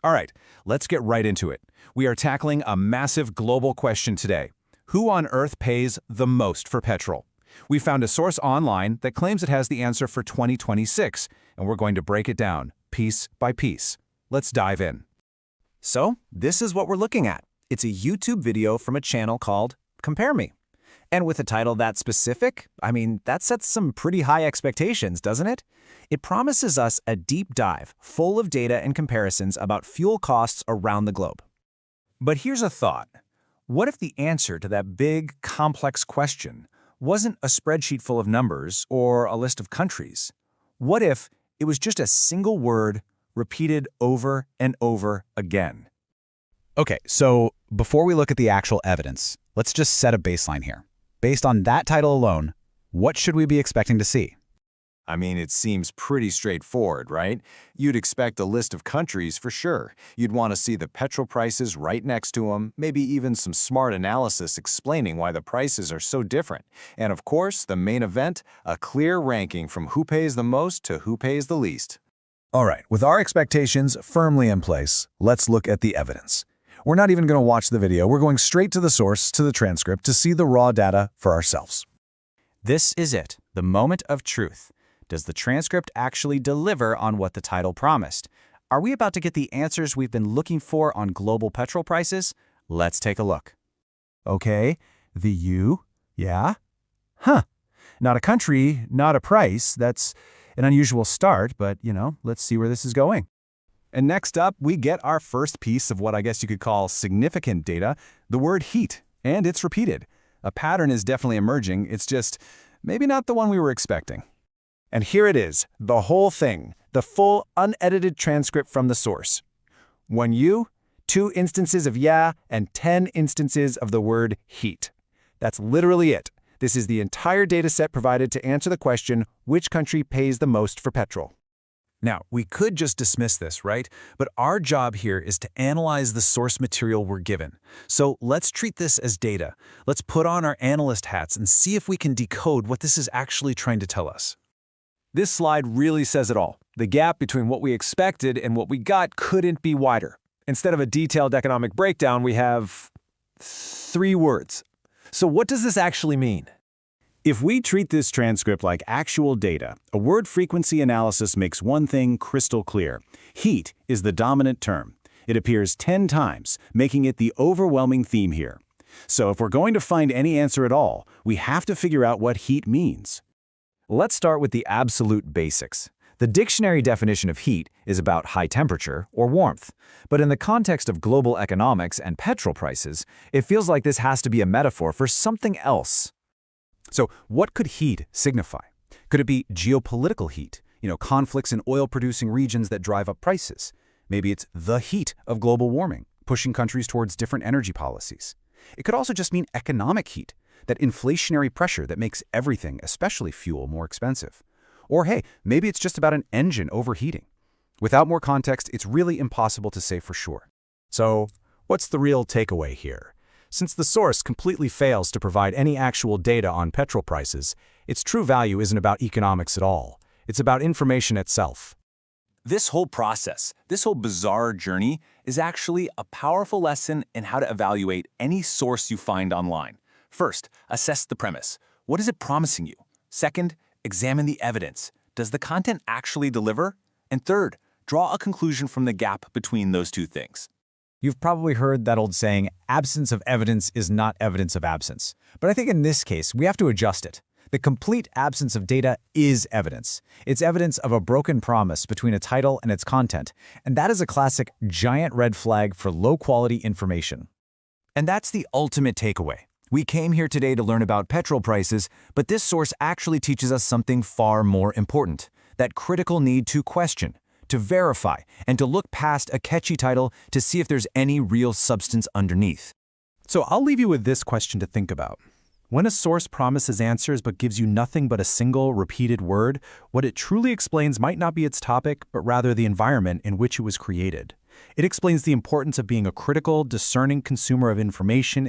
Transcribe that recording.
All right, let's get right into it. We are tackling a massive global question today. Who on Earth pays the most for petrol? We found a source online that claims it has the answer for 2026, and we're going to break it down, piece by piece. Let's dive in. So, this is what we're looking at. It's a YouTube video from a channel called Compare Me. And with a title that specific, that sets some pretty high expectations, doesn't it? It promises us a deep dive, full of data and comparisons about fuel costs around the globe. But here's a thought. What if the answer to that big, complex question wasn't a spreadsheet full of numbers or a list of countries? What if it was just a single word repeated over and over again? Okay, so before we look at the actual evidence, let's just set a baseline here. Based on that title alone, what should we be expecting to see? It seems pretty straightforward, right? You'd expect a list of countries for sure. You'd want to see the petrol prices right next to them, maybe even some smart analysis explaining why the prices are so different. And of course, the main event, a clear ranking from who pays the most to who pays the least. All right, with our expectations firmly in place, let's look at the evidence. We're not even going to watch the video. We're going straight to the source, to the transcript, to see the raw data for ourselves. This is it, the moment of truth. Does the transcript actually deliver on what the title promised? Are we about to get the answers we've been looking for on global petrol prices? Let's take a look. Okay, the U, yeah? Huh, not a country, not a price. That's an unusual start, but, let's see where this is going. And next up, we get our first piece of what I guess you could call significant data, the word heat, and it's repeated. A pattern is definitely emerging, it's just maybe not the one we were expecting. And here it is, the whole thing, the full, unedited transcript from the source. 1 U, 2 instances of yeah, and 10 instances of the word heat. That's literally it. This is the entire data set provided to answer the question, which country pays the most for petrol? Now, we could just dismiss this, right? But our job here is to analyze the source material we're given. So let's treat this as data. Let's put on our analyst hats and see if we can decode what this is actually trying to tell us. This slide really says it all. The gap between what we expected and what we got couldn't be wider. Instead of a detailed economic breakdown, we have 3 words. So what does this actually mean? If we treat this transcript like actual data, a word frequency analysis makes one thing crystal clear. Heat is the dominant term. It appears 10 times, making it the overwhelming theme here. So if we're going to find any answer at all, we have to figure out what heat means. Let's start with the absolute basics. The dictionary definition of heat is about high temperature or warmth. But in the context of global economics and petrol prices, it feels like this has to be a metaphor for something else. So what could heat signify? Could it be geopolitical heat? Conflicts in oil-producing regions that drive up prices. Maybe it's the heat of global warming, pushing countries towards different energy policies. It could also just mean economic heat, that inflationary pressure that makes everything, especially fuel, more expensive. Or hey, maybe it's just about an engine overheating. Without more context, it's really impossible to say for sure. So, what's the real takeaway here? Since the source completely fails to provide any actual data on petrol prices, its true value isn't about economics at all. It's about information itself. This whole process, this whole bizarre journey, is actually a powerful lesson in how to evaluate any source you find online. First, assess the premise. What is it promising you? Second, examine the evidence. Does the content actually deliver? And third, draw a conclusion from the gap between those two things. You've probably heard that old saying, absence of evidence is not evidence of absence. But I think in this case, we have to adjust it. The complete absence of data is evidence. It's evidence of a broken promise between a title and its content. And that is a classic giant red flag for low-quality information. And that's the ultimate takeaway. We came here today to learn about petrol prices, but this source actually teaches us something far more important. That critical need to question, to verify, and to look past a catchy title to see if there's any real substance underneath. So I'll leave you with this question to think about. When a source promises answers but gives you nothing but a single repeated word, what it truly explains might not be its topic, but rather the environment in which it was created. It explains the importance of being a critical, discerning consumer of information